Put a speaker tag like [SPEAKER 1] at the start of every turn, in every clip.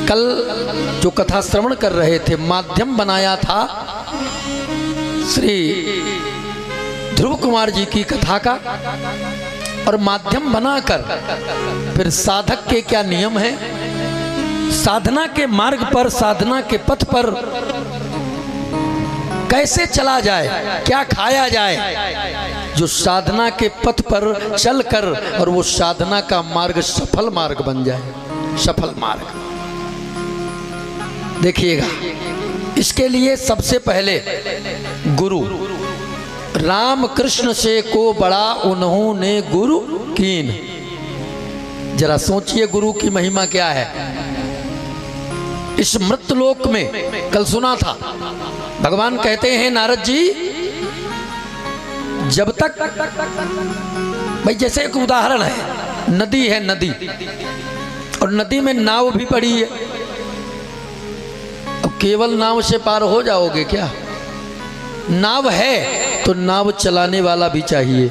[SPEAKER 1] कल जो कथा श्रवण कर रहे थे, माध्यम बनाया था श्री ध्रुव कुमार जी की कथा का, और माध्यम बनाकर फिर साधक के क्या नियम हैं, साधना के मार्ग पर, साधना के पथ पर कैसे चला जाए, क्या खाया जाए, जो साधना के पथ पर चलकर और वो साधना का मार्ग सफल मार्ग बन जाए, सफल मार्ग। देखिएगा, इसके लिए सबसे पहले गुरु, राम कृष्ण से को बड़ा उन्होंने गुरु कीन। जरा सोचिए गुरु की महिमा क्या है। इस मृतलोक में कल सुना था, भगवान कहते हैं नारद जी, जब तक भाई जैसे एक उदाहरण है, नदी है, नदी, और नदी में नाव भी पड़ी है। अब केवल नाव से पार हो जाओगे क्या? नाव है तो नाव चलाने वाला भी चाहिए।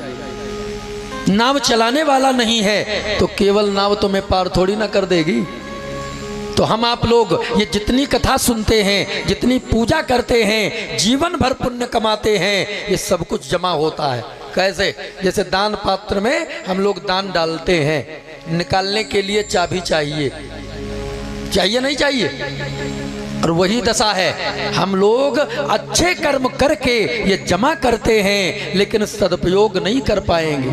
[SPEAKER 1] नाव चलाने वाला नहीं है तो केवल नाव तुम्हें पार थोड़ी ना कर देगी। तो हम आप लोग ये जितनी कथा सुनते हैं, जितनी पूजा करते हैं, जीवन भर पुण्य कमाते हैं, ये सब कुछ जमा होता है। कैसे? जैसे दान पात्र में हम लोग दान डालते हैं, निकालने के लिए चाबी चाहिए, चाहिए नहीं चाहिए? और वही दशा है, हम लोग अच्छे कर्म करके ये जमा करते हैं, लेकिन सदुपयोग नहीं कर पाएंगे।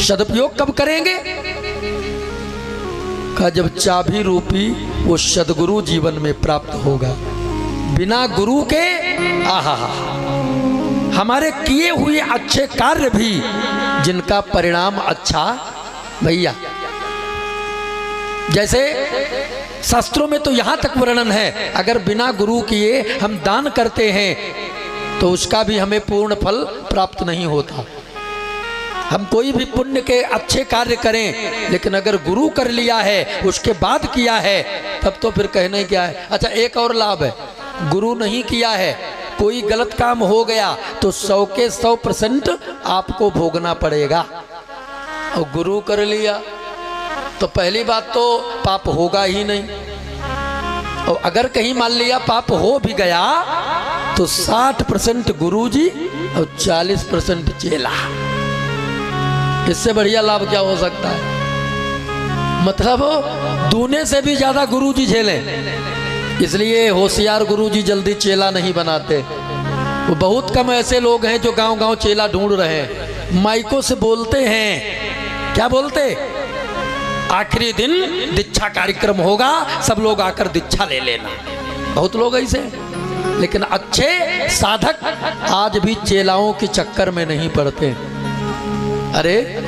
[SPEAKER 1] सदुपयोग कब करेंगे? का जब चाबी रूपी वो सदगुरु जीवन में प्राप्त होगा। बिना गुरु के आहा हमारे किए हुए अच्छे कार्य भी, जिनका परिणाम अच्छा, भैया जैसे शास्त्रों में तो यहाँ तक वर्णन है, अगर बिना गुरु किए हम दान करते हैं तो उसका भी हमें पूर्ण फल प्राप्त नहीं होता। हम कोई भी पुण्य के अच्छे कार्य करें, लेकिन अगर गुरु कर लिया है, उसके बाद किया है, तब तो फिर कहने क्या है। अच्छा, एक और लाभ है, गुरु नहीं किया है, कोई गलत काम हो गया तो 100 के 100% आपको भोगना पड़ेगा। और गुरु कर लिया तो पहली बात तो पाप होगा ही नहीं, और अगर कहीं मान लिया पाप हो भी गया तो 60% गुरु जी और 40% चेला। इससे बढ़िया लाभ क्या हो सकता है? मतलब दूने से भी ज्यादा गुरु जी झेलें। इसलिए होशियार गुरु जी जल्दी चेला नहीं बनाते। वो बहुत कम ऐसे लोग हैं जो गांव गांव चेला ढूंढ रहे हैं, माइकों से बोलते हैं। क्या बोलते? आखिरी दिन दीक्षा कार्यक्रम होगा, सब लोग आकर दीक्षा ले लेना। बहुत लोग ऐसे, लेकिन अच्छे साधक आज भी चेलाओं के चक्कर में नहीं पड़ते। अरे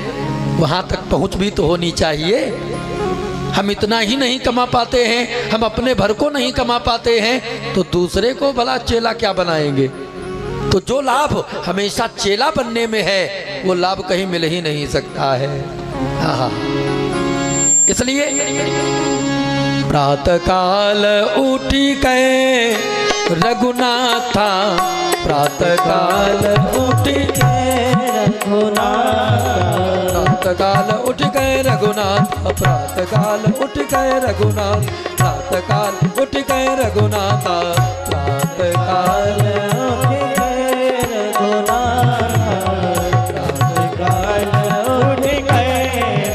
[SPEAKER 1] वहां तक पहुंच भी तो होनी चाहिए। हम इतना ही नहीं कमा पाते हैं, हम अपने भर को नहीं कमा पाते हैं, तो दूसरे को भला चेला क्या बनाएंगे? तो जो लाभ हमेशा चेला बनने में है, वो लाभ कहीं मिल ही नहीं सकता है। हाँ, इसलिए प्रातः काल उठी गए रघुनाथा, प्रातः काल उठी गए रघुनाथ, प्रातः काल उठ गए रघुनाथ, प्रातः काल उठ गए रघुनाथ, प्रातः काल उठ गए रघुनाथ, प्रातः काल उठ गए रघुनाथ, प्रातः काल उठ गए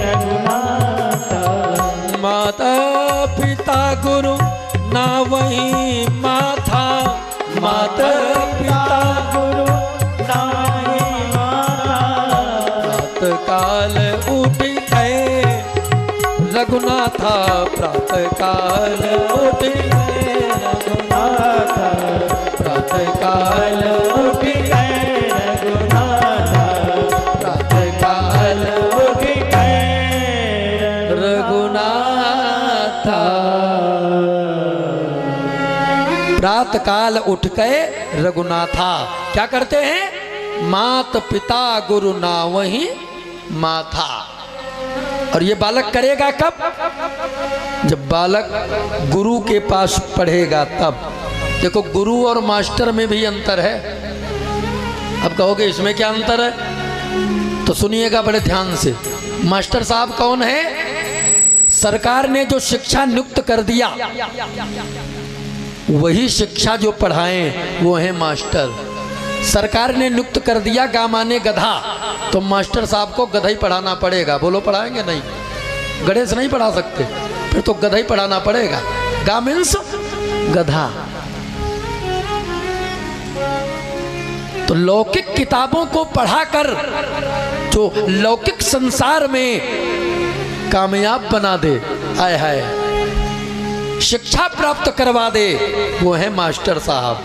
[SPEAKER 1] रघुनाथ। माता पिता गुरु ना वही माथा, माता पिता गुरु ना वही माथा, प्रातः काल उठ गए रघुनाथा, प्रातः काल उठ गए रघुनाथा, प्रातः काल उठ गए रघुनाथा, प्रातः काल उठ गए रघुनाथा। प्रातः काल उठ गए रघुनाथा। क्या करते हैं? मात पिता गुरु ना वही माथा। और ये बालक करेगा कब? जब बालक गुरु के पास पढ़ेगा तब। देखो, गुरु और मास्टर में भी अंतर है। अब कहोगे इसमें क्या अंतर है? तो सुनिएगा बड़े ध्यान से। मास्टर साहब कौन है? सरकार ने जो शिक्षा नियुक्त कर दिया, वही शिक्षा जो पढ़ाएं वो है मास्टर। सरकार ने नियुक्त कर दिया गा माने गधा, तो मास्टर साहब को गधा ही पढ़ाना पड़ेगा। बोलो पढ़ाएंगे नहीं? गधे से नहीं पढ़ा सकते, फिर तो गधा ही पढ़ाना पड़ेगा। गा मीन्स गधा। तो लौकिक किताबों को पढ़ाकर जो लौकिक संसार में कामयाब बना दे, आय हाय, शिक्षा प्राप्त करवा दे, वो है मास्टर साहब।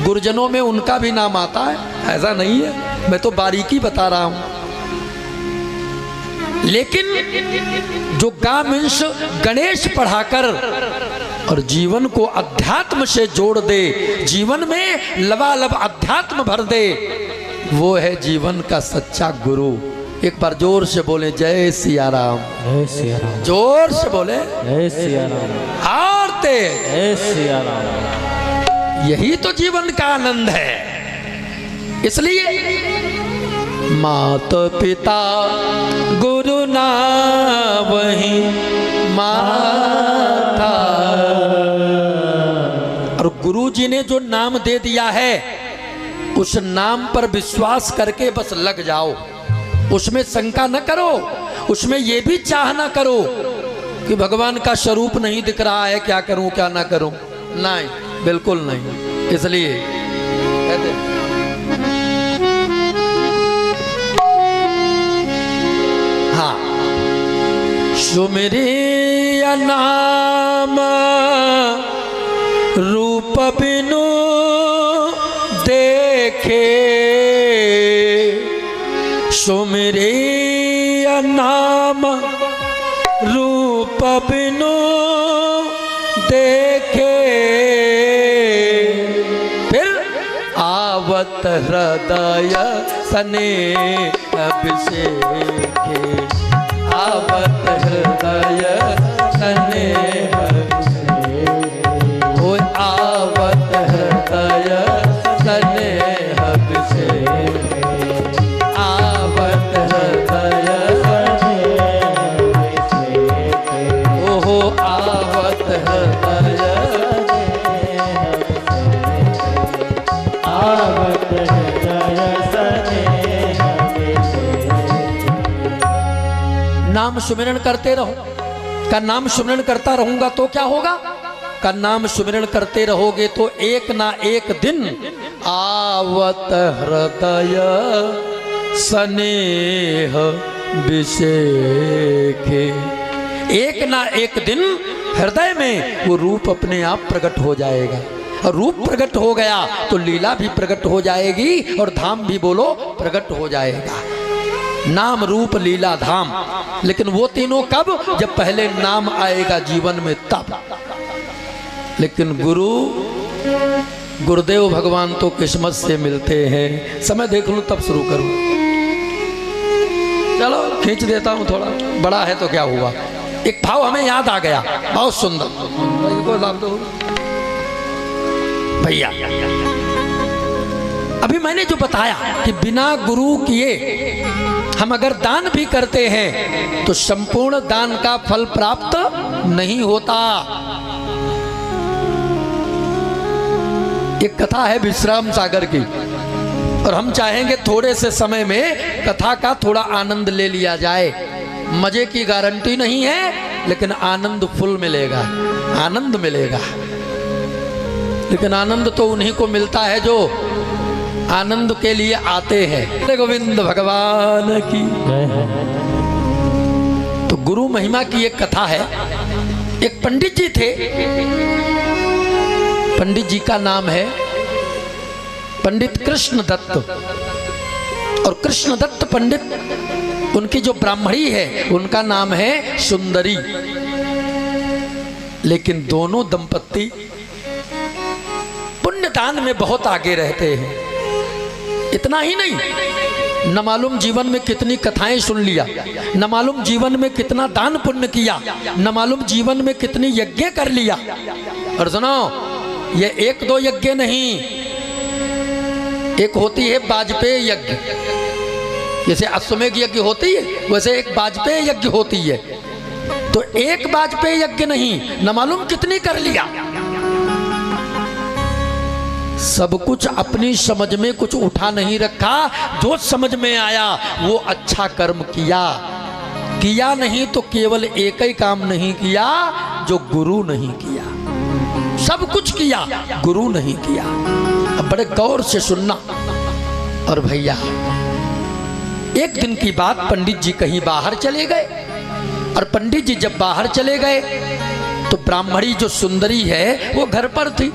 [SPEAKER 1] गुरुजनों में उनका भी नाम आता है, ऐसा नहीं है, मैं तो बारीकी बता रहा हूं। लेकिन जो गामिंश गणेश पढ़ाकर और जीवन को अध्यात्म से जोड़ दे, जीवन में लबालब अध्यात्म भर दे, वो है जीवन का सच्चा गुरु। एक बार जोर से बोले जय सिया राम।
[SPEAKER 2] जय सिया राम।
[SPEAKER 1] जोर से बोले
[SPEAKER 2] जय सिया राम।
[SPEAKER 1] और तेज
[SPEAKER 2] जय सिया राम।
[SPEAKER 1] यही तो जीवन का आनंद है। इसलिए माता पिता गुरु ना वही माता, और गुरु जी ने जो नाम दे दिया है उस नाम पर विश्वास करके बस लग जाओ, उसमें शंका न करो, उसमें ये भी चाह ना करो कि भगवान का स्वरूप नहीं दिख रहा है, क्या करूं क्या ना करूं। नहीं, बिल्कुल नहीं। इसलिए कहते हाँ, सुमिरिया नाम रूप बिनु देखे, सुमिरिया नाम रूप बिनु देखे, फिर आवत हृदय स्नेह अभिषेके, आवत हृदय स्नेह अभिषेके, आवत हृदय स्नेह अभिषेके, आवत हृदय ओहो आवत हृदय,
[SPEAKER 2] आवत हृदय स्नेह
[SPEAKER 1] नाम सुमिरन करते रहो। का नाम सुमिरन करता रहूंगा तो क्या होगा? का नाम सुमिरन करते रहोगे तो एक ना एक दिन आवत हृदय स्नेह अभिषेके, एक ना एक दिन हृदय में वो रूप अपने आप प्रकट हो जाएगा, और रूप प्रकट हो गया तो लीला भी प्रकट हो जाएगी, और धाम भी बोलो प्रकट हो जाएगा। नाम रूप लीला धाम, लेकिन वो तीनों कब? जब पहले नाम आएगा जीवन में तब। लेकिन गुरुदेव भगवान तो किस्मत से मिलते हैं। समय देख लूं तब शुरू करूं। चलो खींच देता हूं, थोड़ा बड़ा है तो क्या हुआ। एक भाव हमें याद आ गया, बहुत सुंदर भैया। अभी मैंने जो बताया कि बिना गुरु किए हम अगर दान भी करते हैं तो संपूर्ण दान का फल प्राप्त नहीं होता। एक कथा है विश्राम सागर की, और हम चाहेंगे थोड़े से समय में कथा का थोड़ा आनंद ले लिया जाए। मजे की गारंटी नहीं है, लेकिन आनंद फुल मिलेगा, आनंद मिलेगा। लेकिन आनंद तो उन्हीं को मिलता है जो आनंद के लिए आते हैं। गोविंद भगवान की। तो गुरु महिमा की एक कथा है। एक पंडित जी थे, पंडित जी का नाम है पंडित कृष्ण दत्त। और कृष्ण दत्त पंडित, उनकी जो ब्राह्मणी है उनका नाम है सुंदरी। लेकिन दोनों दंपत्ति पुण्यदान में बहुत आगे रहते हैं। इतना ही नहीं, न मालूम जीवन में कितनी कथाएं सुन लिया, न मालूम जीवन में कितना दान पुण्य किया, न मालूम जीवन में कितनी यज्ञ कर लिया। और सुनो, ये एक दो यज्ञ नहीं, एक होती है वाजपेयी यज्ञ। जैसे अश्वमेध यज्ञ होती है, वैसे एक वाजपेयी यज्ञ होती है। तो एक बाज पे यज्ञ नहीं, न मालूम कितनी कर लिया। सब कुछ अपनी समझ में कुछ उठा नहीं रखा, जो समझ में आया वो अच्छा कर्म किया। किया नहीं तो केवल एक ही काम नहीं किया जो गुरु नहीं किया। सब कुछ किया, गुरु नहीं किया। अब बड़े गौर से सुनना। और भैया एक दिन की बात, पंडित जी कहीं बाहर चले गए, और पंडित जी जब बाहर चले गए तो ब्राह्मणी जो सुंदरी है वो घर पर थी।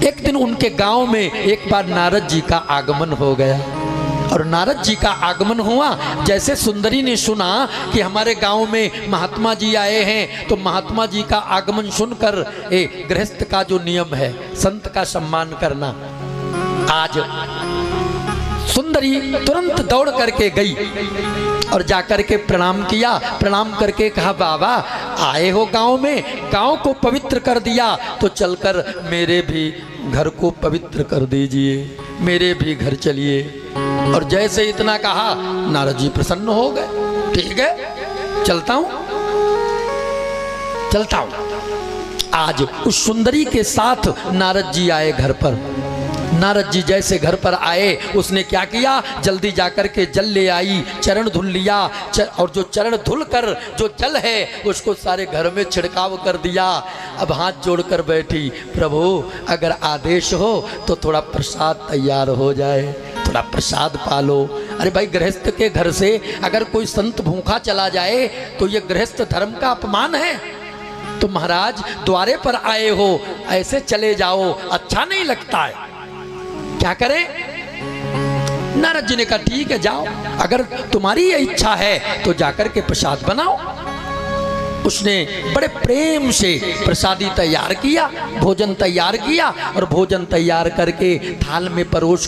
[SPEAKER 1] एक दिन उनके गांव में एक बार नारद जी का आगमन हो गया, और नारद जी का आगमन हुआ। जैसे सुंदरी ने सुना कि हमारे गांव में महात्मा जी आए हैं, तो महात्मा जी का आगमन सुनकर गृहस्थ का जो नियम है संत का सम्मान करना, आज सुंदरी तुरंत दौड़ करके गई और जाकर के प्रणाम किया। प्रणाम करके कहा, बाबा आए हो गांव में, गांव को पवित्र कर दिया, तो चलकर मेरे भी घर को पवित्र कर दीजिए, मेरे भी घर चलिए। और जैसे इतना कहा नारद जी प्रसन्न हो गए। ठीक है, चलता हूं। आज उस सुंदरी के साथ नारद जी आए घर पर। नारद जी जैसे घर पर आए, उसने क्या किया, जल्दी जाकर के जल ले आई, चरण धुल लिया, और जो चरण धुल कर जो जल है उसको सारे घर में छिड़काव कर दिया। अब हाथ जोड़कर बैठी, प्रभु अगर आदेश हो तो थोड़ा प्रसाद तैयार हो जाए, थोड़ा प्रसाद पालो। अरे भाई, गृहस्थ के घर से अगर कोई संत भूखा चला जाए तो ये गृहस्थ धर्म का अपमान है। तो महाराज द्वारे पर आए हो, ऐसे चले जाओ, अच्छा नहीं लगता है। क्या करें? नारद जी ने कहा, ठीक है जाओ, अगर तुम्हारी ये इच्छा है तो जाकर के प्रसाद बनाओ। उसने बड़े प्रेम से प्रसादी तैयार किया, भोजन तैयार किया, और भोजन तैयार करके थाल में परोस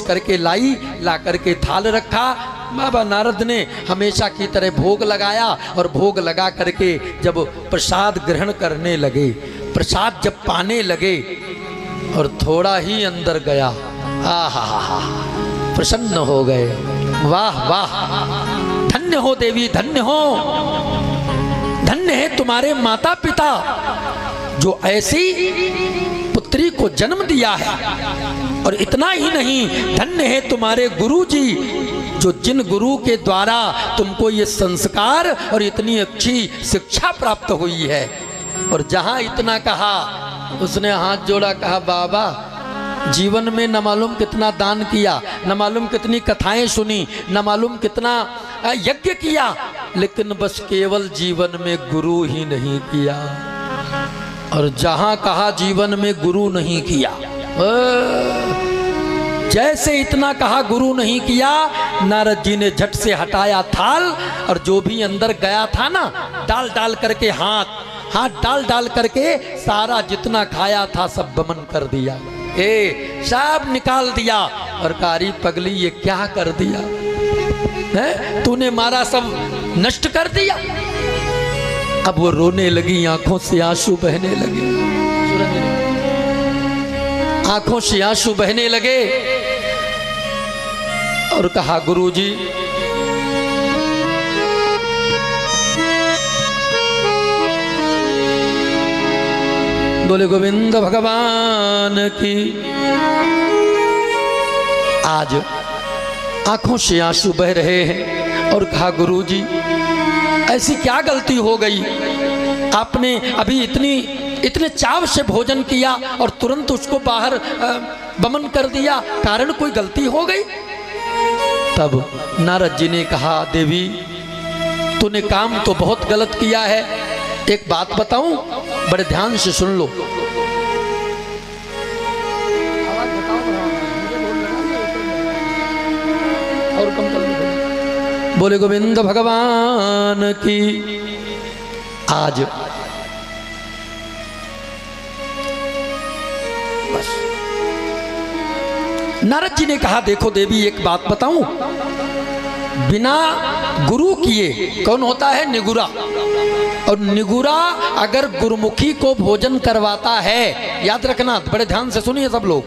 [SPEAKER 1] करके लाई, ला करके थाल रखा। बाबा नारद ने हमेशा की तरह भोग लगाया, और भोग लगा करके जब प्रसाद ग्रहण करने लगे, प्रसाद जब पाने लगे और थोड़ा ही अंदर गया, आहा, प्रसन्न हो गए। वाह वाह, धन्य हो देवी, धन्य हो, धन्य है तुम्हारे माता पिता जो ऐसी पुत्री को जन्म दिया है। और इतना ही नहीं, धन्य है तुम्हारे गुरु जी जो जिन गुरु के द्वारा तुमको ये संस्कार और इतनी अच्छी शिक्षा प्राप्त हुई है। और जहां इतना कहा, उसने हाथ जोड़ा, कहा, बाबा जीवन में न मालूम कितना दान किया, न मालूम कितनी कथाएं सुनी, न मालूम कितना यज्ञ किया, लेकिन बस केवल जीवन में गुरु ही नहीं किया। और जहां कहा जीवन में गुरु नहीं किया, जैसे इतना कहा गुरु नहीं किया, नारद जी ने झट से हटाया थाल, और जो भी अंदर गया था ना, डाल डाल करके हाथ डाल करके सारा जितना खाया था सब बमन कर दिया, सब निकाल दिया। और कारी पगली, ये क्या कर दिया है, तूने मारा सब नष्ट कर दिया। अब वो रोने लगी, आंखों से आंसू बहने लगे, आंखों से आंसू बहने लगे, और कहा, गुरुजी बोले गोविंद भगवान की। आज आंखों से आंसू बह रहे हैं, और कहा, गुरुजी ऐसी क्या गलती हो गई, आपने अभी इतने चाव से भोजन किया और तुरंत उसको बाहर बमन कर दिया, कारण कोई गलती हो गई? तब नारद जी ने कहा, देवी तूने काम तो बहुत गलत किया है, एक बात बताऊं, बड़े ध्यान से सुन लो। और कम कर, बोले गोविंद भगवान की। आज बस नारद जी ने कहा, देखो देवी एक बात बताऊं, बिना गुरु किए कौन होता है? निगुरा। और निगुरा अगर गुरुमुखी को भोजन करवाता है, याद रखना, बड़े ध्यान से सुनिए सब लोग,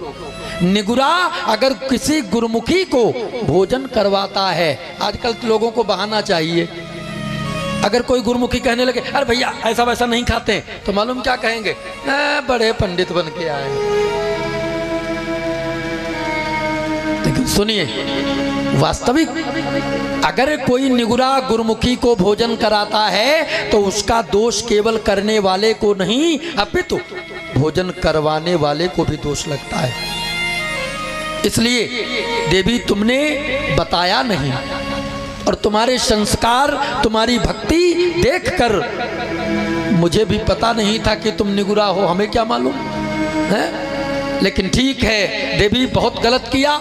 [SPEAKER 1] निगुरा अगर किसी गुरुमुखी को भोजन करवाता है, आजकल लोगों को बहाना चाहिए, अगर कोई गुरुमुखी कहने लगे अरे भैया ऐसा वैसा नहीं खाते हैं, तो मालूम क्या कहेंगे, बड़े पंडित बन के आए। लेकिन सुनिए, वास्तविक अगर कोई निगुरा गुरुमुखी को भोजन कराता है तो उसका दोष केवल करने वाले को नहीं अपितु भोजन करवाने वाले को भी दोष लगता है। इसलिए देवी तुमने बताया नहीं, और तुम्हारे संस्कार तुम्हारी भक्ति देखकर मुझे भी पता नहीं था कि तुम निगुरा हो, हमें क्या मालूम है। लेकिन ठीक है, देवी बहुत गलत किया।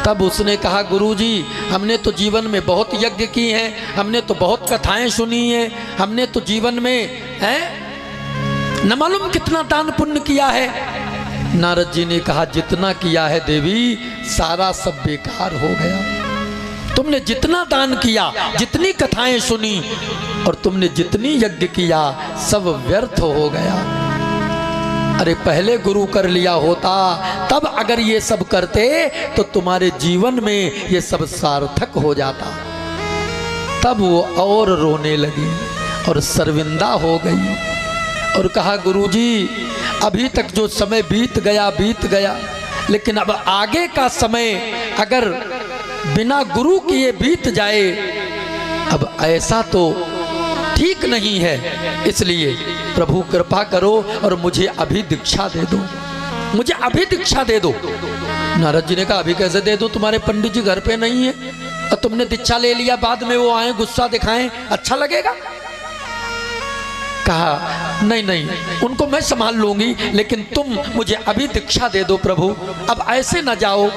[SPEAKER 1] तब उसने कहा गुरुजी, हमने तो जीवन में बहुत यज्ञ किए हैं, हमने तो बहुत कथाएं सुनी हैं, हमने तो जीवन में न मालूम कितना दान पुण्य किया है। नारद जी ने कहा जितना किया है देवी सारा सब बेकार हो गया। तुमने जितना दान किया, जितनी कथाएं सुनी और तुमने जितनी यज्ञ किया, सब व्यर्थ हो गया। अरे पहले गुरु कर लिया होता, तब अगर ये सब करते तो तुम्हारे जीवन में ये सब सार्थक हो जाता। तब वो और रोने लगी और शर्मिंदा हो गई और कहा गुरुजी, अभी तक जो समय बीत गया, लेकिन अब आगे का समय अगर बिना गुरु किए बीत जाए, अब ऐसा तो ठीक नहीं है। इसलिए प्रभु कृपा करो और मुझे अभी दीक्षा दे दो, मुझे अभी दीक्षा दे दो। नारद जी ने कहा अभी कैसे दे दो, तुम्हारे पंडित जी घर पे नहीं है और तुमने दीक्षा ले लिया, बाद में वो आए गुस्सा दिखाएं, अच्छा लगेगा। कहा नहीं, उनको मैं संभाल लूंगी, लेकिन तुम मुझे अभी दीक्षा दे दो प्रभु, अब ऐसे न जाओ।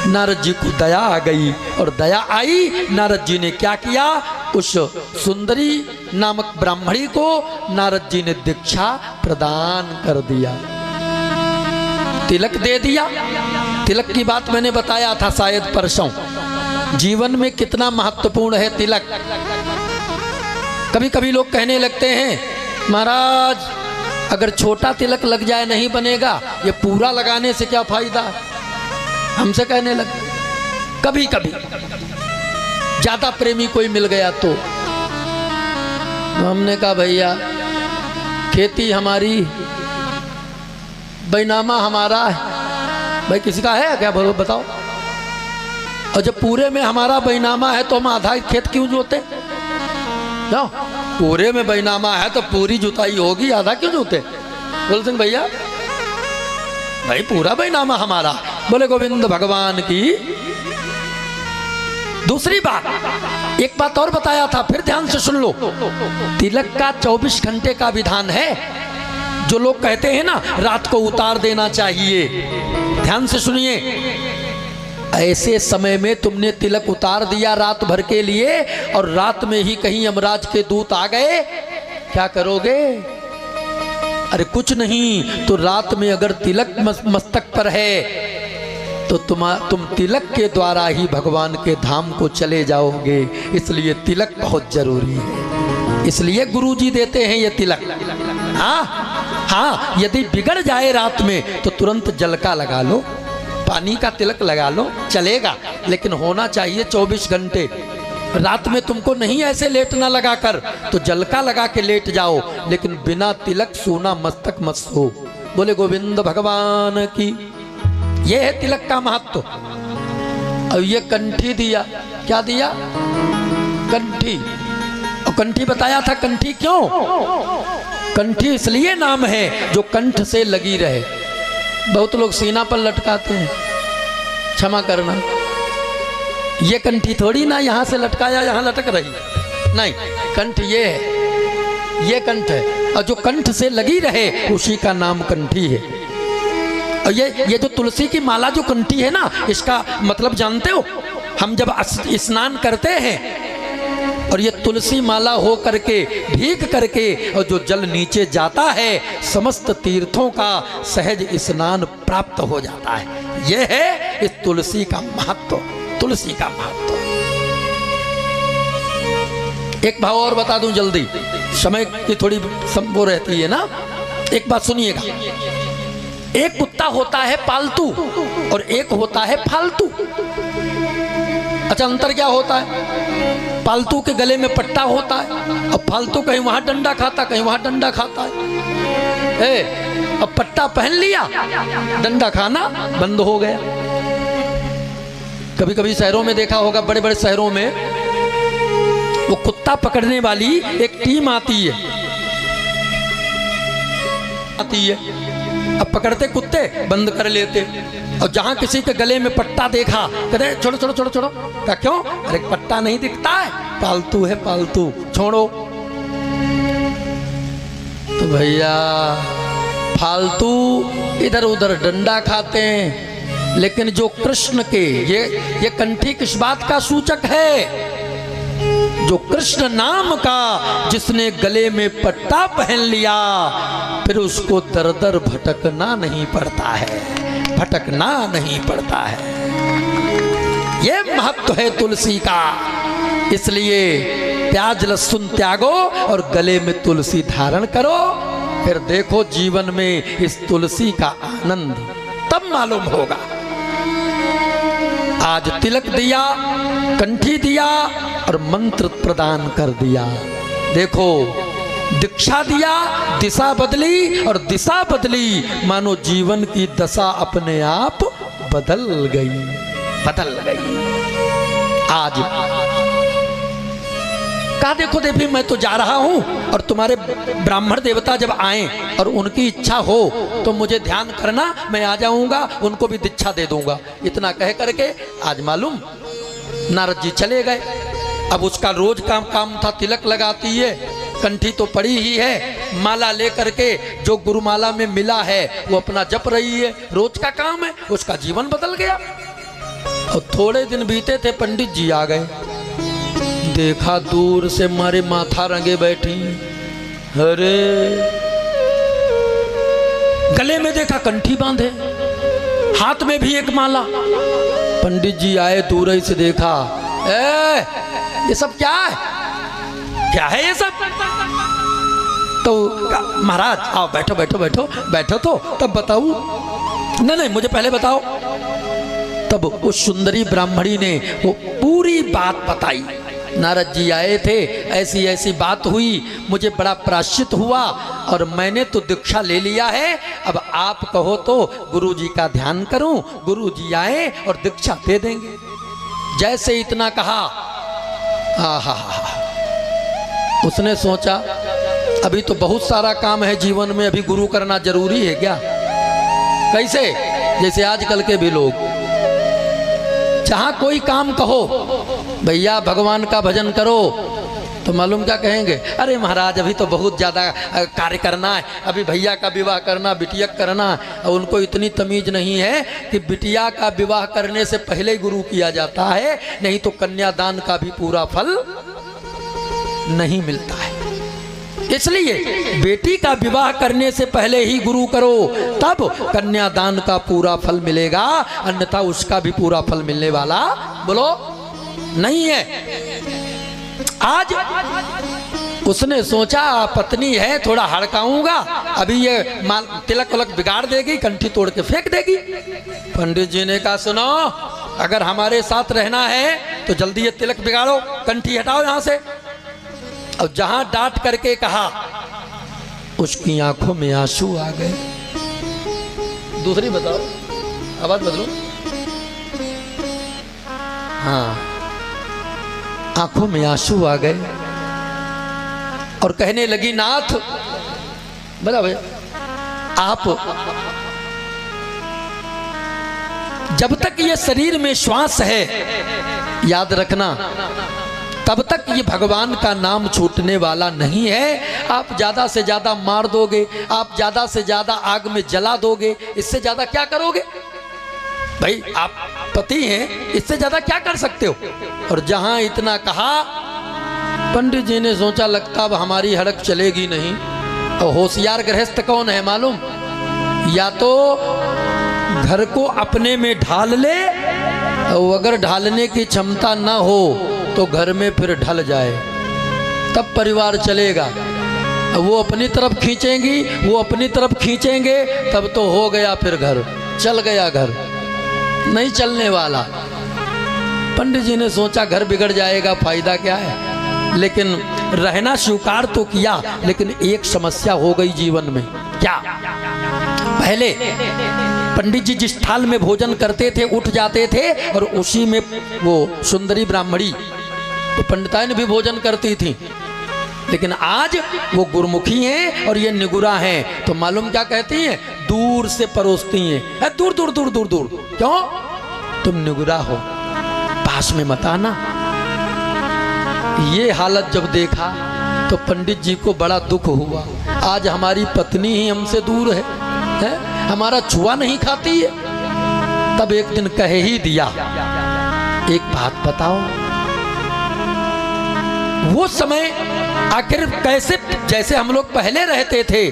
[SPEAKER 1] नारद जी को दया आ गई, और दया आई, नारद जी ने क्या किया, उस सुंदरी नामक ब्राह्मणी को नारद जी ने दीक्षा प्रदान कर दिया, तिलक दे दिया। तिलक की बात मैंने बताया था शायद परसों। जीवन में कितना महत्वपूर्ण है तिलक। कभी कभी लोग कहने लगते हैं महाराज अगर छोटा तिलक लग जाए नहीं बनेगा, ये पूरा लगाने से क्या फायदा। हमसे कहने लगे कभी कभी ज्यादा प्रेमी कोई मिल गया तो हमने कहा भैया खेती हमारी, बैनामा हमारा है। भाई किसी का है क्या, बताओ। और जब पूरे में हमारा बैनामा है तो हम आधा खेत क्यों जोते। जाओ, पूरे में बैनामा है तो पूरी जुताई होगी, आधा क्यों जोते। बोल सिंह भैया भाई पूरा बैनामा हमारा। बोले गोविंद भगवान की। दूसरी बात, एक बात और बताया था, फिर ध्यान से सुन लो। तिलक का 24 घंटे का विधान है। जो लोग कहते हैं ना रात को उतार देना चाहिए, ध्यान से सुनिए। ऐसे समय में तुमने तिलक उतार दिया रात भर के लिए, और रात में ही कहीं यमराज के दूत आ गए, क्या करोगे। अरे कुछ नहीं, तो रात में अगर तिलक मस्तक पर है तो तुम तिलक के द्वारा ही भगवान के धाम को चले जाओगे। इसलिए तिलक बहुत जरूरी है, इसलिए गुरुजी देते हैं ये तिलक। हाँ, यदि बिगड़ जाए रात में तो तुरंत जल का लगा लो, पानी का तिलक लगा लो, चलेगा, लेकिन होना चाहिए 24 घंटे। रात में तुमको नहीं ऐसे लेटना लगाकर, तो जल का लगा के लेट जाओ, लेकिन बिना तिलक सोना मस्तक मत सो। बोले गोविंद भगवान की। ये है तिलक का महत्व। और ये कंठी दिया, क्या दिया, कंठी। और कंठी बताया था, कंठी क्यों, कंठी इसलिए नाम है जो कंठ से लगी रहे। बहुत लोग सीना पर लटकाते हैं, क्षमा करना, ये कंठी थोड़ी ना यहाँ से लटकाया यहाँ लटक रही, नहीं, कंठ ये है, ये कंठ है, और जो कंठ से लगी रहे उसी का नाम कंठी है। और ये जो तुलसी की माला जो कंठी है ना, इसका मतलब जानते हो, हम जब स्नान करते हैं और ये तुलसी माला हो करके भीग करके और जो जल नीचे जाता है, समस्त तीर्थों का सहज स्नान प्राप्त हो जाता है। यह है इस तुलसी का महत्व, तुलसी का महत्व। एक भाव और बता दूं जल्दी, समय की थोड़ी वो रहती है ना। एक बात सुनिएगा, एक कुत्ता होता है पालतू और एक होता है फालतू। अच्छा, अंतर क्या होता है? पालतू के गले में पट्टा होता है, अब फालतू कहीं वहां डंडा खाता, कहीं वहां डंडा खाता है। अब पट्टा पहन लिया, डंडा खाना बंद हो गया। कभी कभी शहरों में देखा होगा, बड़े बड़े शहरों में वो कुत्ता पकड़ने वाली एक टीम आती है। अब पकड़ते कुत्ते बंद कर लेते, और जहां किसी के गले में पट्टा देखा कहते छोड़ो छोड़ो छोड़ो छोड़ो। क्या क्यों? अरे पट्टा नहीं दिखता है, पालतू है पालतू, छोड़ो। तो भैया फालतू इधर उधर डंडा खाते हैं, लेकिन जो कृष्ण के ये कंठी किस बात का सूचक है? जो कृष्ण नाम का जिसने गले में पट्टा पहन लिया, फिर उसको दर दर भटकना नहीं पड़ता है, भटकना नहीं पड़ता है। ये महत्व है तुलसी का। इसलिए प्याज लहसुन त्यागो और गले में तुलसी धारण करो, फिर देखो जीवन में इस तुलसी का आनंद तब मालूम होगा। आज तिलक दिया, कंठी दिया और मंत्र प्रदान कर दिया। देखो दीक्षा दिया, दिशा बदली, और दिशा बदली मानो जीवन की दशा अपने आप बदल गई, बदल गई। आज कहा देखो देवी मैं तो जा रहा हूं, और तुम्हारे ब्राह्मण देवता जब आए और उनकी इच्छा हो तो मुझे ध्यान करना, मैं आ जाऊंगा, उनको भी दीक्षा दे दूंगा। इतना कह करके आज मालूम नारद जी चले गए। अब उसका रोज का काम था, तिलक लगाती है, कंठी तो पड़ी ही है, माला लेकर के जो गुरुमाला में मिला है वो अपना जप रही है, रोज का काम है। उसका जीवन बदल गया। और थोड़े दिन बीते थे, पंडित जी आ गए। देखा दूर से मारे माथा रंगे बैठी, अरे गले में देखा कंठी बांधे, हाथ में भी एक माला। पंडित जी आए, दूर ही से देखा, ये सब क्या है? क्या है ये सब? तो महाराज आओ बैठो बैठो बैठो बैठो, तो तब बताऊं? नहीं नहीं मुझे पहले बताओ। तब उस सुंदरी ब्राह्मणी ने वो पूरी बात बताई। नारद जी आए थे, ऐसी ऐसी बात हुई, मुझे बड़ा प्रायश्चित हुआ और मैंने तो दीक्षा ले लिया है। अब आप कहो तो गुरु जी का ध्यान करूं। गुरु जी आए और दीक्षा दे देंगे। जैसे इतना कहा, आहा, उसने सोचा अभी तो बहुत सारा काम है जीवन में, अभी गुरु करना जरूरी है क्या? कैसे? जैसे आजकल के भी लोग, जहां कोई काम कहो भैया भगवान का भजन करो, तो मालूम क्या कहेंगे? अरे महाराज अभी तो बहुत ज़्यादा कार्य करना है, अभी भैया का विवाह करना, बिटिया करना। और उनको इतनी तमीज नहीं है कि बिटिया का विवाह करने से पहले ही गुरु किया जाता है, नहीं तो कन्यादान का भी पूरा फल नहीं मिलता है। इसलिए बेटी का विवाह करने से पहले ही गुरु करो, तब कन्यादान का पूरा फल मिलेगा, अन्यथा उसका भी पूरा फल मिलने वाला बोलो नहीं है। आज उसने सोचा पत्नी है, थोड़ा हड़काऊंगा, अभी ये माल तिलक वलक बिगाड़ देगी, कंठी तोड़ के फेंक देगी। पंडित जी ने कहा सुनो, अगर हमारे साथ रहना है तो जल्दी ये तिलक बिगाड़ो, कंठी हटाओ यहां से। और जहां डांट करके कहा, उसकी आंखों में आंसू आ गए। दूसरी बताओ, आवाज बदलो। हाँ, आंखों में आंसू आ गए और कहने लगी, नाथ बता भैया, आप जब तक ये शरीर में श्वास है, याद रखना, तब तक ये भगवान का नाम छूटने वाला नहीं है। आप ज्यादा से ज्यादा मार दोगे, आप ज्यादा से ज्यादा आग में जला दोगे, इससे ज्यादा क्या करोगे भाई? आप पति हैं, इससे ज्यादा क्या कर सकते हो? और जहां इतना कहा, पंडित जी ने सोचा लगता अब हमारी हड़क चलेगी नहीं। और होशियार गृहस्थ कौन है मालूम? या तो घर को अपने में ढाल ले, और अगर ढालने की क्षमता ना हो तो घर में फिर ढल जाए, तब परिवार चलेगा। वो अपनी तरफ खींचेंगी, वो अपनी तरफ खींचेंगे, तब तो हो गया, फिर घर चल गया, घर नहीं चलने वाला। पंडित जी ने सोचा घर बिगड़ जाएगा, फायदा क्या है, लेकिन रहना स्वीकार तो किया, लेकिन एक समस्या हो गई जीवन में। क्या? पहले पंडित जी जिस थाल में भोजन करते थे उठ जाते थे और उसी में वो सुंदरी ब्राह्मणी तो पंडिताइन भी भोजन करती थी, लेकिन आज वो गुरमुखी हैं और ये निगुरा हैं, तो मालूम क्या कहती हैं? दूर से परोसती हैं, दूर दूर दूर दूर दूर। क्यों? तुम निगुरा हो, पास में मत आना। ये हालत जब देखा तो पंडित जी को बड़ा दुख हुआ। आज हमारी पत्नी ही हमसे दूर है, हमारा छुआ नहीं खाती है। तब एक दिन कह ही दिया, एक बात बताओ, वो समय आखिर कैसे, जैसे हम लोग पहले रहते थे,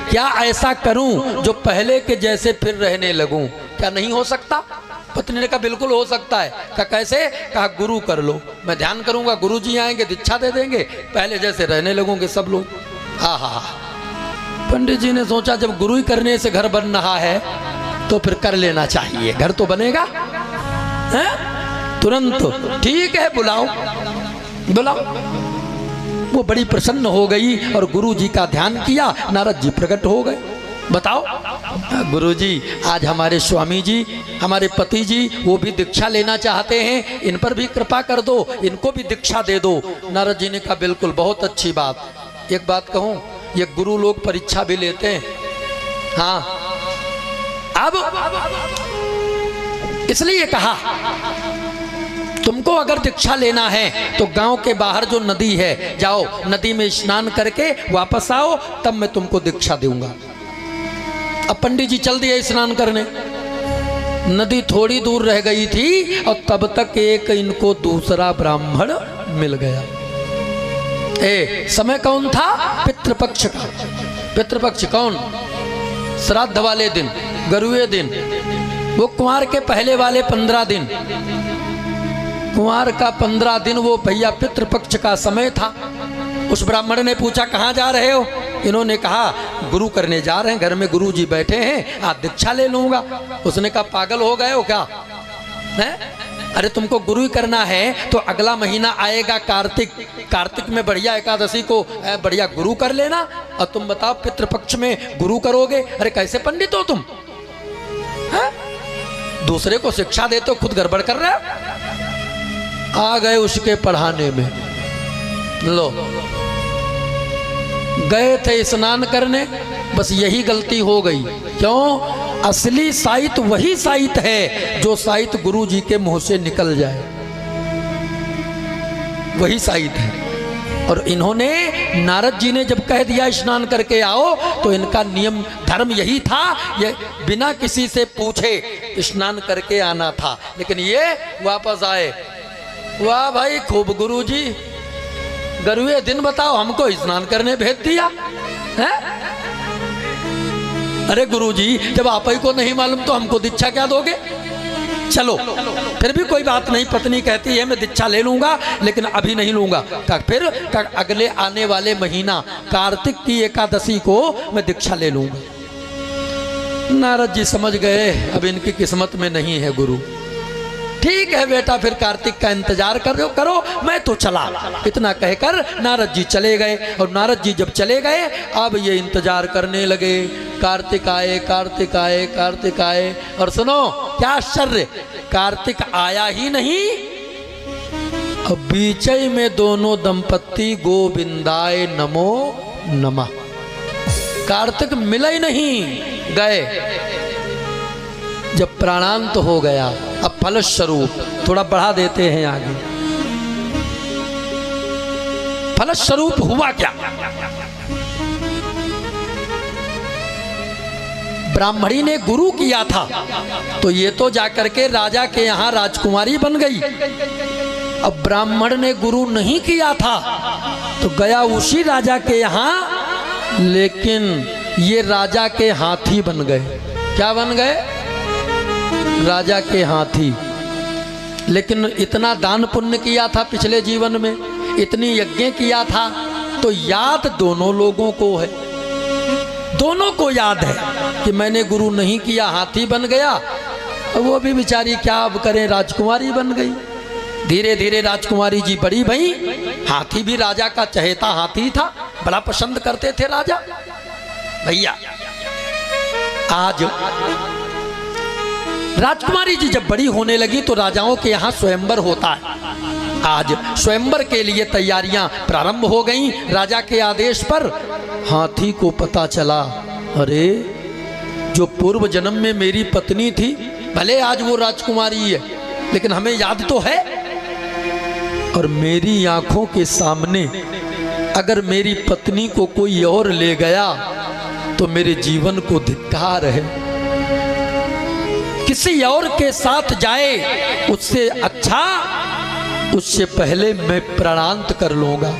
[SPEAKER 1] क्या ऐसा करूं जो पहले के जैसे फिर रहने लगूं? क्या नहीं हो सकता? पत्नी ने कहा बिल्कुल हो सकता है। कहा कैसे? कहा गुरु कर लो, मैं ध्यान करूंगा, गुरु जी आएंगे दीक्षा दे देंगे, पहले जैसे रहने लगोगे सब लोग। आहा, पंडित जी ने सोचा जब गुरु ही करने से घर बन रहा है तो फिर कर लेना चाहिए, घर तो बनेगा। है? तुरंत ठीक है, बुलाओ बुलाओ। वो बड़ी प्रसन्न हो गई और गुरु जी का ध्यान किया, नारद जी प्रकट हो गए। बताओ गुरु जी, आज हमारे स्वामी जी, हमारे पति जी, वो भी दीक्षा लेना चाहते हैं, इन पर भी कृपा कर दो, इनको भी दीक्षा दे दो। नारद जी ने कहा बिल्कुल, बहुत अच्छी बात। एक बात कहूं, ये गुरु लोग परीक्षा भी लेते हैं। हाँ, अब इसलिए कहा तुमको अगर दीक्षा लेना है तो गांव के बाहर जो नदी है, जाओ नदी में स्नान करके वापस आओ, तब मैं तुमको दीक्षा दूंगा। अब पंडित जी चल दिए स्नान करने। नदी थोड़ी दूर रह गई थी और तब तक एक इनको दूसरा ब्राह्मण मिल गया। समय कौन था? पितृपक्ष का। पितृपक्ष कौन? श्राद्ध वाले दिन, गरुए दिन, वो कुंवार के पहले वाले 15 दिन, कुंवार का 15 दिन वो भैया पितृपक्ष का समय था। उस ब्राह्मण ने पूछा कहाँ जा रहे हो? इन्होंने कहा गुरु करने जा रहे हैं, घर में गुरु जी बैठे हैं, आज दीक्षा ले लूंगा। उसने कहा पागल हो गए हो क्या? है? अरे तुमको गुरु ही करना है तो अगला महीना आएगा कार्तिक, कार्तिक में बढ़िया एकादशी को बढ़िया गुरु कर लेना। और तुम बताओ पितृपक्ष में गुरु करोगे? अरे कैसे पंडित हो तुम? है? दूसरे को शिक्षा देते हो, खुद गड़बड़ कर रहे हो। आ गए उसके पढ़ाने में। लो, गए थे स्नान करने, बस यही गलती हो गई। क्यों? असली साहित्य वही साहित्य है जो साहित्य गुरु जी के मुंह से निकल जाए, वही साहित्य है। और इन्होंने, नारद जी ने जब कह दिया स्नान करके आओ, तो इनका नियम धर्म यही था, ये बिना किसी से पूछे स्नान करके आना था। लेकिन ये वापस आए, वाह भाई खूब गुरु जी, गरुए दिन बताओ हमको स्नान करने भेज दिया है? अरे गुरुजी, जब आप ही को नहीं मालूम तो हमको दीक्षा क्या दोगे? चलो फिर भी कोई बात नहीं। पत्नी कहती है मैं दीक्षा ले लूंगा, लेकिन अभी नहीं लूंगा। फिर अगले आने वाले महीना कार्तिक की एकादशी को मैं दीक्षा ले लूंगा। नारद जी समझ गए अब इनकी किस्मत में नहीं है गुरु। ठीक है बेटा, फिर कार्तिक का इंतजार करो, मैं तो चला। इतना कहकर नारद जी चले गए। और नारद जी जब चले गए, अब ये इंतजार करने लगे, कार्तिक आए, कार्तिक आए, कार्तिक आए। और सुनो क्या आश्चर्य, कार्तिक आया ही नहीं, अब बीचई में दोनों दंपत्ति गोविंदाय नमो नमः, कार्तिक मिला ही नहीं, गए। जब प्राणांत हो गया, अब फलस्वरूप थोड़ा बढ़ा देते हैं आगे। फलस्वरूप हुआ क्या? ब्राह्मणी ने गुरु किया था तो ये तो जाकर के राजा के यहाँ राजकुमारी बन गई। अब ब्राह्मण ने गुरु नहीं किया था तो गया उसी राजा के यहाँ, लेकिन ये राजा के हाथी बन गए। क्या बन गए? राजा के हाथी। लेकिन इतना दान पुण्य किया था पिछले जीवन में, इतनी यज्ञ किया था, तो याद दोनों लोगों को है, दोनों को याद है कि मैंने गुरु नहीं किया, हाथी बन गया। वो भी बेचारी क्या अब करें, राजकुमारी बन गई। धीरे धीरे राजकुमारी जी बड़ी भई। हाथी भी राजा का चहेता हाथी था, बड़ा पसंद करते थे राजा। भैया आज राजकुमारी जी जब बड़ी होने लगी तो राजाओं के यहाँ स्वयंवर होता है। आज स्वयंवर के लिए तैयारियां प्रारंभ हो गईं। राजा के आदेश पर हाथी को पता चला, अरे जो पूर्व जन्म में मेरी पत्नी थी, भले आज वो राजकुमारी है लेकिन हमें याद तो है, और मेरी आंखों के सामने अगर मेरी पत्नी को कोई और ले गया तो मेरे जीवन को धिक्कार है। किसी और के साथ जाए उससे अच्छा, उससे पहले मैं प्राणांत कर लूंगा,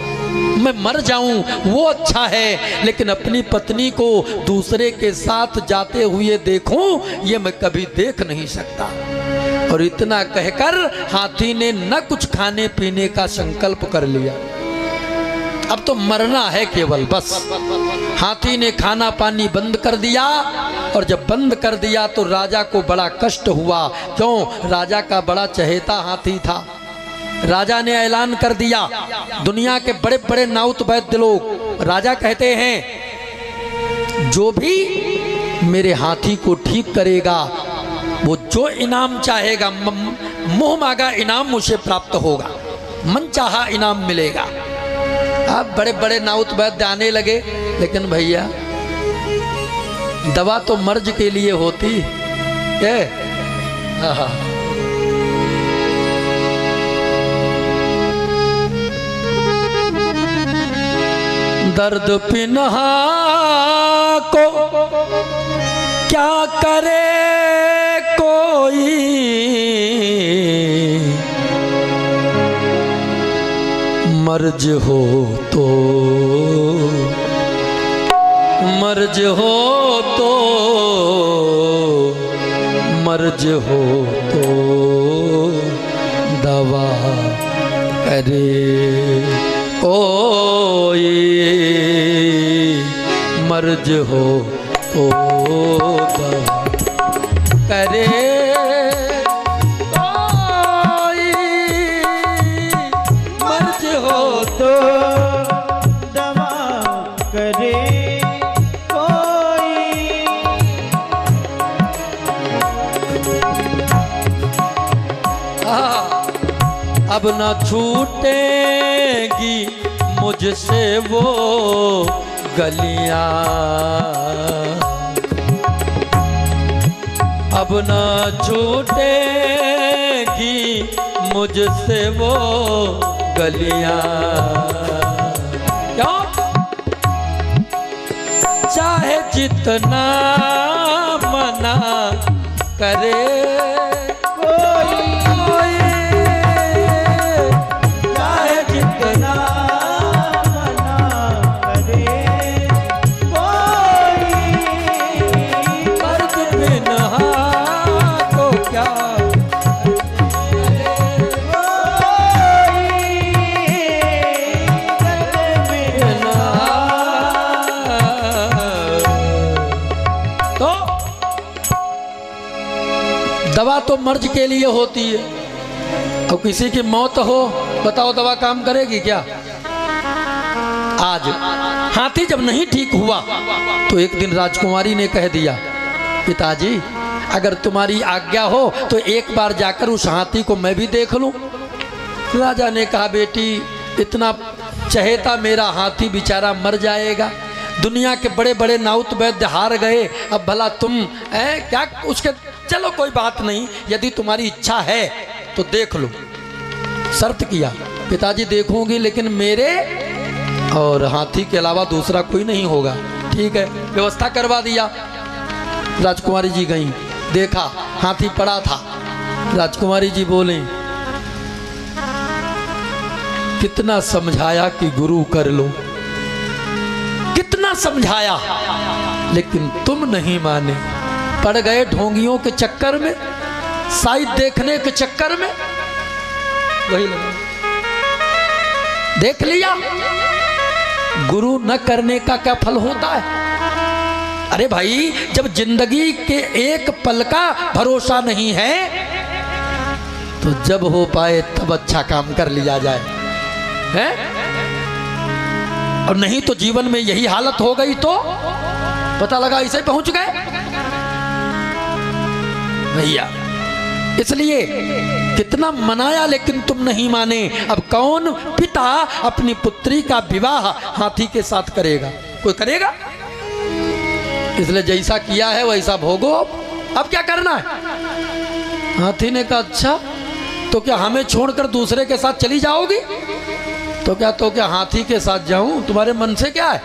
[SPEAKER 1] मैं मर जाऊं वो अच्छा है, लेकिन अपनी पत्नी को दूसरे के साथ जाते हुए देखूं ये मैं कभी देख नहीं सकता। और इतना कहकर हाथी ने न कुछ खाने पीने का संकल्प कर लिया, अब तो मरना है केवल बस। हाथी ने खाना पानी बंद कर दिया, और जब बंद कर दिया तो राजा को बड़ा कष्ट हुआ। क्यों? राजा का बड़ा चहेता हाथी था। राजा ने ऐलान कर दिया, दुनिया के बड़े बड़े नाउत वैद्य लोग, राजा कहते हैं जो भी मेरे हाथी को ठीक करेगा वो जो इनाम चाहेगा, मुंह मांगा इनाम मुझे प्राप्त होगा, मन चाहा इनाम मिलेगा। अब बड़े बड़े नाउत वैद्य आने लगे, लेकिन भैया दवा तो मर्ज के लिए होती है। दर्द पिन्हा को क्या करे कोई, मर्ज हो तो, मर्ज हो तो, मर्ज हो तो दवा करे कोई, मर्ज हो तो दवा करे कोई, मर्ज हो तो
[SPEAKER 2] दवा करे कोई।
[SPEAKER 1] अब न छूटेगी मुझसे वो गलियां, अब न छूटेगी मुझसे वो गलियां। क्यों? चाहे जितना मना करे कोई, चाहे जितना
[SPEAKER 2] मना करे कोई,
[SPEAKER 1] दर्द बिन्हा को क्या तो दवा तो मर्ज के लिए होती है, और किसी की मौत हो बताओ दवा काम करेगी क्या? आज हाथी जब नहीं ठीक हुआ तो एक दिन राजकुमारी ने कह दिया, पिताजी अगर तुम्हारी आज्ञा हो तो एक बार जाकर उस हाथी को मैं भी देख लूं। राजा ने कहा, बेटी इतना चहेता मेरा हाथी बेचारा मर जाएगा, दुनिया के बड़े बड़े नाउत वैद्य हार गए, अब भला तुम क्या उसके, चलो कोई बात नहीं, यदि तुम्हारी इच्छा है तो देख लो। शर्त किया, पिताजी देखूंगी लेकिन मेरे और हाथी के अलावा दूसरा कोई नहीं होगा। ठीक है, व्यवस्था करवा दिया। राजकुमारी जी गई, देखा हाथी पड़ा था। राजकुमारी जी बोले, कितना समझाया कि गुरु कर लो, कितना समझाया लेकिन तुम नहीं माने, पड़ गए ढोंगियों के चक्कर में, साइड देखने के चक्कर में। वही लगा, देख लिया गुरु न करने का क्या फल होता है। अरे भाई, जब जिंदगी के एक पल का भरोसा नहीं है तो जब हो पाए तब अच्छा काम कर लिया जाए, हैं? और नहीं तो जीवन में यही हालत हो गई तो पता लगा इसे पहुंच गए भैया। इसलिए कितना मनाया लेकिन तुम नहीं माने। अब कौन पिता अपनी पुत्री का विवाह हाथी के साथ करेगा? कोई करेगा? इसलिए जैसा किया है वैसा भोगो। अब क्या करना है? हाथी ने कहा अच्छा तो क्या हमें छोड़कर दूसरे के साथ चली जाओगी? तो क्या हाथी के साथ जाऊं? तुम्हारे मन से क्या है?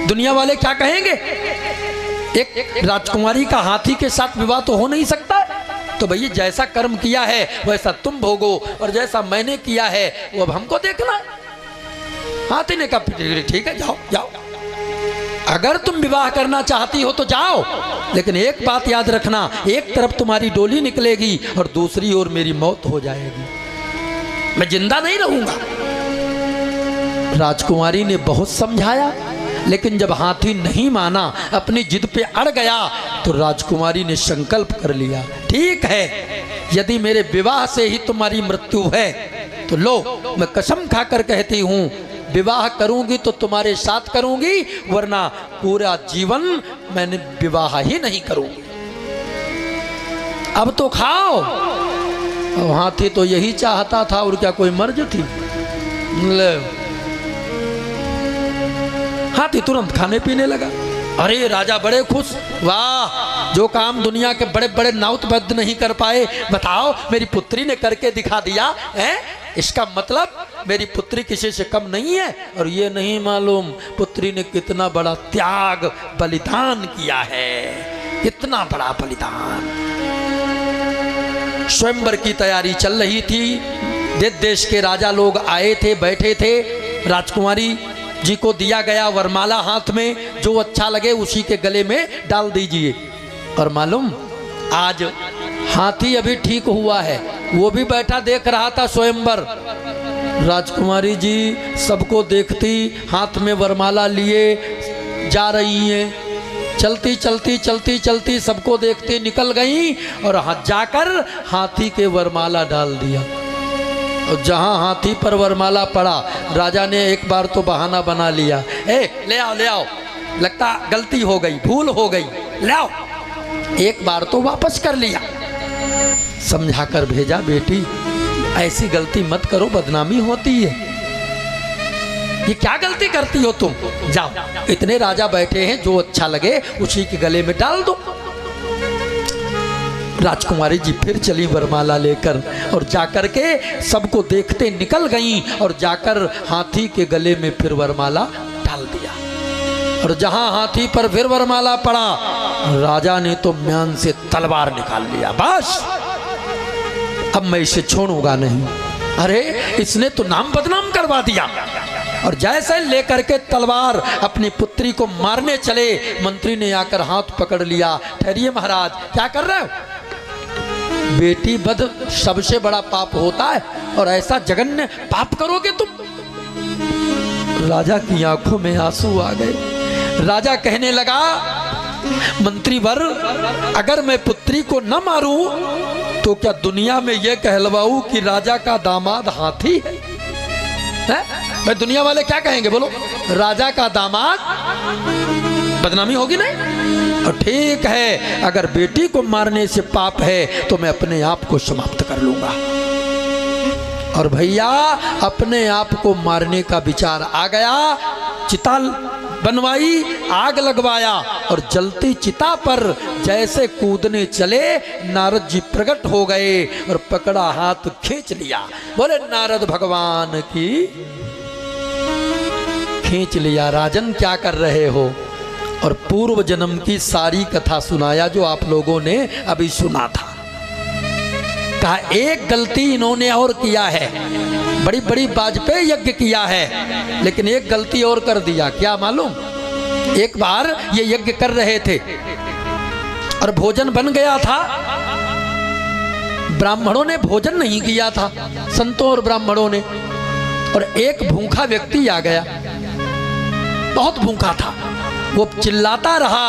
[SPEAKER 1] दुनिया वाले क्या कहेंगे? एक राजकुमारी का हाथी के साथ विवाह तो हो नहीं सकता। तो भैया जैसा कर्म किया है वैसा तुम भोगो, और जैसा मैंने किया है वो अब हमको देखना है। हाथी ने कहा ठीक है जाओ जाओ, अगर तुम विवाह करना चाहती हो तो जाओ, लेकिन एक बात याद रखना, एक तरफ तुम्हारी डोली निकलेगी और दूसरी ओर मेरी मौत हो जाएगी, मैं जिंदा नहीं रहूंगा। राजकुमारी ने बहुत समझाया, लेकिन जब हाथी नहीं माना, अपनी जिद पे अड़ गया, तो राजकुमारी ने संकल्प कर लिया, ठीक है यदि मेरे विवाह से ही तुम्हारी मृत्यु है तो लो मैं कसम खाकर कहती हूं विवाह करूंगी तो तुम्हारे साथ करूंगी, वरना पूरा जीवन मैंने विवाह ही नहीं करूंगी। अब तो खाओ। और हाथी तो यही चाहता था, और क्या कोई मर्ज थी? ले हाथी तुरंत खाने पीने लगा। अरे राजा बड़े खुश, वाह जो काम दुनिया के बड़े बड़े नाउतबद्ध नहीं कर पाए, बताओ मेरी पुत्री ने करके दिखा दिया है। इसका मतलब मेरी पुत्री किसी से कम नहीं है। और ये नहीं मालूम पुत्री ने कितना बड़ा त्याग बलिदान किया है, कितना बड़ा बलिदान। स्वयंवर की तैयारी चल रही थी, देश देश के राजा लोग आए थे, बैठे थे। राजकुमारी जी को दिया गया वरमाला हाथ में, जो अच्छा लगे उसी के गले में डाल दीजिए। और मालूम आज हाथी अभी ठीक हुआ है, वो भी बैठा देख रहा था स्वयंवर। राजकुमारी जी सबको देखती हाथ में वरमाला लिए जा रही हैं, चलती चलती चलती चलती सबको देखती निकल गई और जाकर हाथी के वरमाला डाल दिया। और जहां हाथी पर वरमाला पड़ा, राजा ने एक बार तो बहाना बना लिया, ए ले आओ, लगता गलती हो गई, भूल हो गई, ले आओ। एक बार तो वापस कर लिया, समझाकर भेजा बेटी ऐसी गलती मत करो, बदनामी होती है। ये क्या गलती करती हो तुम? जाओ, इतने राजा बैठे हैं, जो अच्छा लगे उसी के गले में डाल दो। राजकुमारी जी फिर चली वरमाला लेकर और जाकर के सबको देखते निकल गईं और जाकर हाथी के गले में फिर वरमाला डाल दिया। और जहां हाथी पर फिर वरमाला पड़ा, राजा ने तो म्यान से तलवार निकाल लिया, बस अब मैं इसे छोड़ूंगा नहीं। अरे इसने तो नाम बदनाम करवा दिया। और जैसे लेकर के तलवार अपनी पुत्री को मारने चले, मंत्री ने आकर हाथ पकड़ लिया, ठहरिए महाराज क्या कर रहे हो? बेटी वध सबसे बड़ा पाप होता है और ऐसा जघन्य पाप करोगे तुम? राजा की आंखों में आंसू आ गए। राजा कहने लगा, मंत्रीवर अगर मैं पुत्री को न मारूं तो क्या दुनिया में यह कहलवाऊं कि राजा का दामाद हाथी है? भाई दुनिया वाले क्या कहेंगे बोलो? राजा का दामाद, बदनामी होगी नहीं? और ठीक है, अगर बेटी को मारने से पाप है तो मैं अपने आप को समाप्त कर लूंगा। और भैया अपने आप को मारने का विचार आ गया, चिता बनवाई, आग लगवाया और जलती चिता पर जैसे कूदने चले, नारद जी प्रकट हो गए और पकड़ा हाथ खींच लिया। बोले नारद भगवान की, खींच लिया। राजन क्या कर रहे हो? और पूर्व जन्म की सारी कथा सुनाया जो आप लोगों ने अभी सुना था। कहा एक गलती इन्होंने और किया है, बड़ी बड़ी वाजपेयी यज्ञ किया है, लेकिन एक गलती और कर दिया। क्या मालूम? एक बार ये यज्ञ कर रहे थे और भोजन बन गया था, ब्राह्मणों ने भोजन नहीं किया था, संतों और ब्राह्मणों ने, और एक भूखा व्यक्ति आ गया, बहुत भूखा था। वो चिल्लाता रहा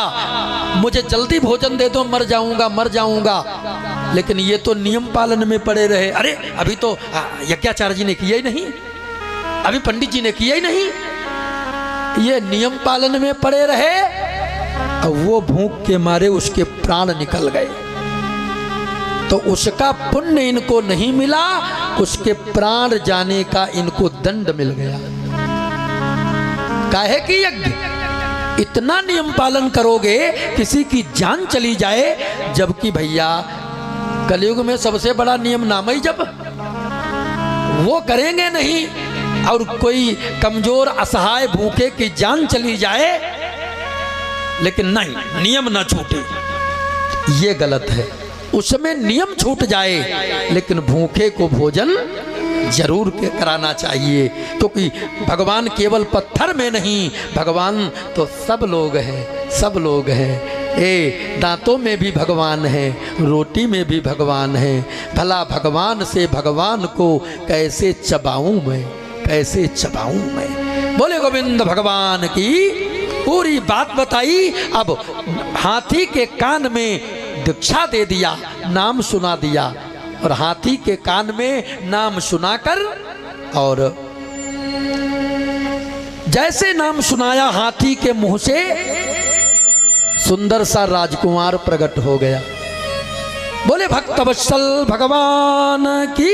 [SPEAKER 1] मुझे जल्दी भोजन दे दो, मर जाऊंगा मर जाऊंगा। लेकिन ये तो नियम पालन में पड़े रहे। अरे अभी तो यज्ञाचार्य जी ने किया ही नहीं, अभी पंडित जी ने किया ही नहीं। ये नियम पालन में पड़े रहे और वो भूख के मारे उसके प्राण निकल गए। तो उसका पुण्य इनको नहीं मिला, उसके प्राण जाने का इनको दंड मिल गया। काहे कि यज्ञ इतना नियम पालन करोगे किसी की जान चली जाए, जबकि भैया कलयुग में सबसे बड़ा नियम नाम ही जप, वो करेंगे नहीं। और कोई कमजोर असहाय भूखे की जान चली जाए लेकिन नहीं नियम ना छूटे, ये गलत है। उसमें नियम छूट जाए लेकिन भूखे को भोजन जरूर के कराना चाहिए, क्योंकि भगवान केवल पत्थर में नहीं, भगवान तो सब लोग हैं, सब लोग हैं। दांतों में भी भगवान है, रोटी में भी भगवान है। भला भगवान से भगवान को कैसे चबाऊं मैं, कैसे चबाऊं मैं। बोले गोविंद भगवान की पूरी बात बताई। अब हाथी के कान में दीक्षा दे दिया, नाम सुना दिया, और हाथी के कान में नाम सुनाकर, और जैसे नाम सुनाया हाथी के मुंह से सुंदर सा राजकुमार प्रकट हो गया। बोले भक्तवत्सल भगवान की,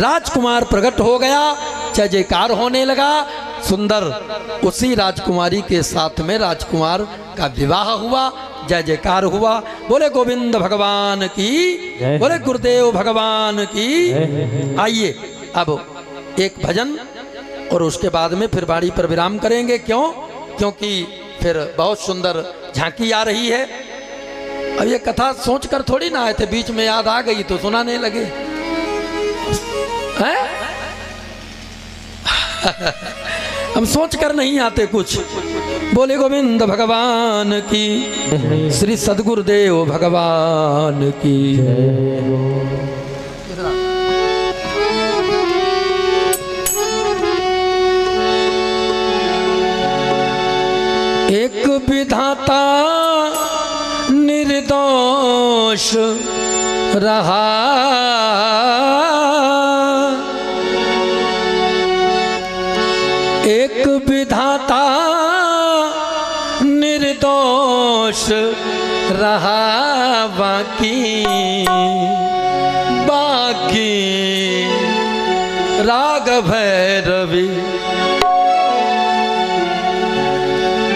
[SPEAKER 1] राजकुमार प्रकट हो गया, जय जयकार होने लगा। सुंदर उसी राजकुमारी के साथ में राजकुमार का विवाह हुआ, जय जयकार हुआ। बोले गोविंद भगवान की, बोले गुरुदेव भगवान की। आइए अब एक भजन और उसके बाद में फिर बाड़ी पर विराम करेंगे। क्यों? क्योंकि फिर बहुत सुंदर झांकी आ रही है। अब ये कथा सोचकर थोड़ी ना आए थे, बीच में याद आ गई तो सुनाने लगे हैं? हम सोच कर नहीं आते कुछ। बोले गोविंद भगवान की, श्री सद्गुरुदेव भगवान की। एक विधाता निर्दोष रहा, एक विधाता निर्दोष रहा, बाकी बाकी राग भैरवी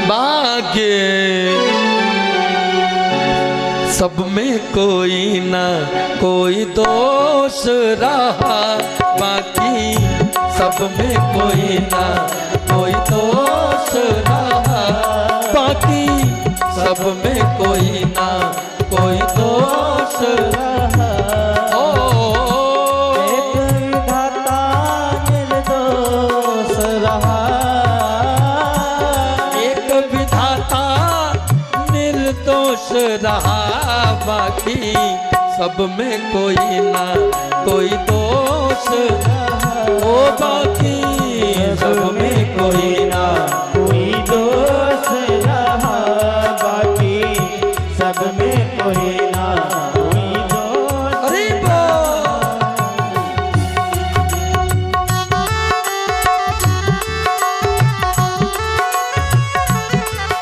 [SPEAKER 1] बागे, सब में कोई ना कोई दोष रहा, बाकी सब में कोई ना कोई दोष रहा, बाकी सब में कोई ना कोई दोष रहा।
[SPEAKER 2] एक विधाता निर्दोष रहा,
[SPEAKER 1] एक विधाता निर्दोष रहा, बाकी सब में कोई ना कोई दोष रहा, ओ बाकी सब में कोई ना
[SPEAKER 2] कोई दोष रहा, बाकी सब में कोई ना कोई दोष।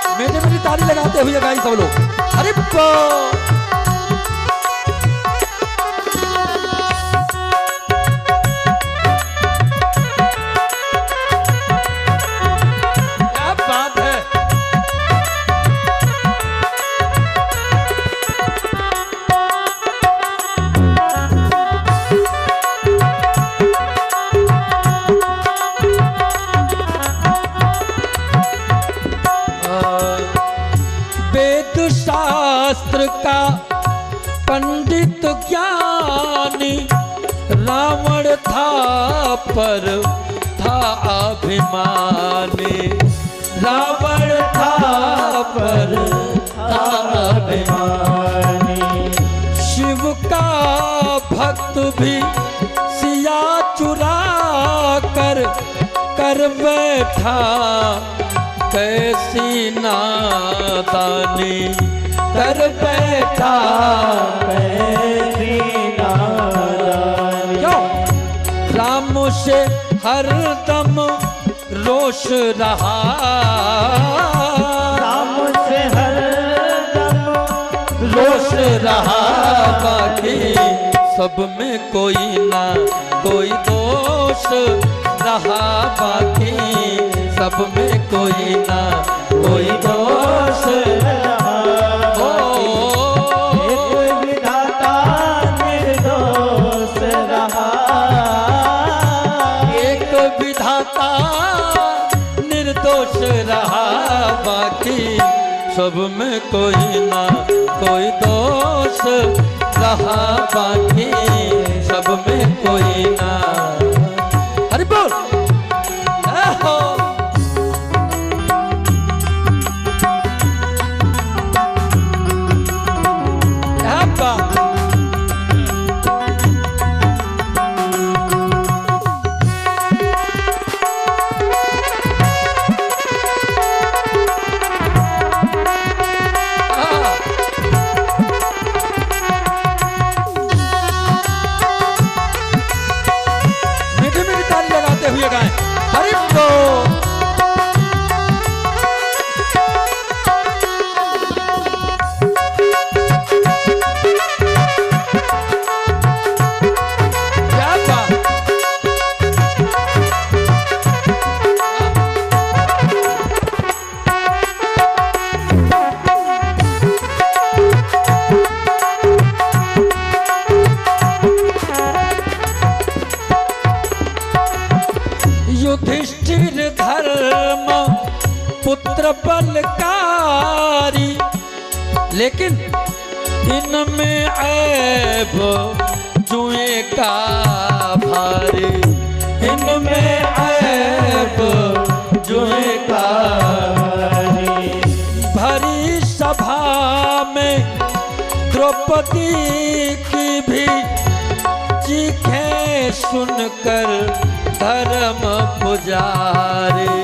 [SPEAKER 1] अरे मेरी ताली लगाते हुए गाई सब लोग। अरे क्या बात है। वेद शास्त्र का पंडित ज्ञानी रावण था पर था अभिमानी, रावण था पर था अभिमानी। शिव का भक्त भी सिया चुरा कर कर बैठा कैसी नादानी कर बैठा।
[SPEAKER 2] कैसी नादानी।
[SPEAKER 1] क्यों? राम से हरदम रोष रहा,
[SPEAKER 2] राम से हरदम
[SPEAKER 1] रोष रहा। बाकी सब में कोई ना कोई दोष रहा, बाकी सब में कोई ना कोई दोष
[SPEAKER 2] रहा। एक विधाता निर्दोष रहा।
[SPEAKER 1] एक विधाता निर्दोष रहा, बाकी सब में कोई ना कोई दोष रहा, बाकी सब में कोई ना। हरि बोल। हुए गाएं हरि बोल। क्या बात। युधिष्ठिर धर्म पुत्र बलकारी, लेकिन इनमें ऐब जुए का भारी। इनमें ऐब जुए का भारी। भरी सभा में द्रौपदी की भी चीखें सुनकर धर्म पुजारी।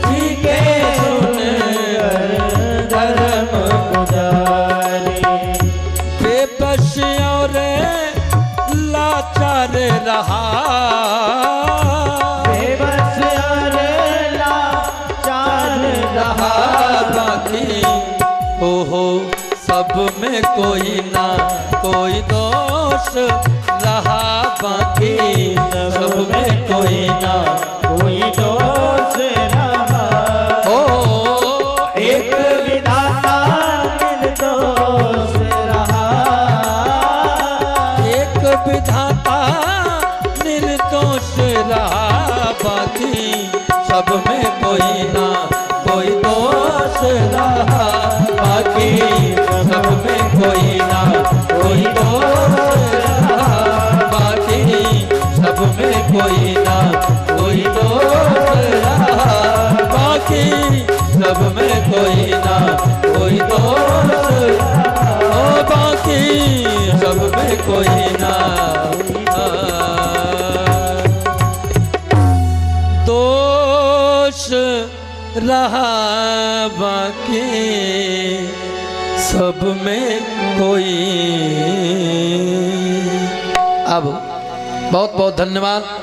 [SPEAKER 2] चीखे सुनकर धर्म पुजारी।
[SPEAKER 1] बेबस और लाचार रहा,
[SPEAKER 2] बेबस और लाचार रहा।
[SPEAKER 1] बाकी हो सब में कोई ना कोई दोष रहा, बाकी सब में कोई ना
[SPEAKER 2] कोई दोष रहा। एक विधाता निर्दोष रहा।
[SPEAKER 1] एक विधाता निर्दोष रहा, बाकी सब में कोई ना कोई दोष रहा, बाकी सब में कोई ना कोई दोष रहा, बाकी सब में कोई ना कोई दोष रहा, बाकी सब में कोई ना कोई दोष रहा, बाकी सब में कोई ना दोष रहा, बाकी सब में कोई। अब बहुत बहुत धन्यवाद।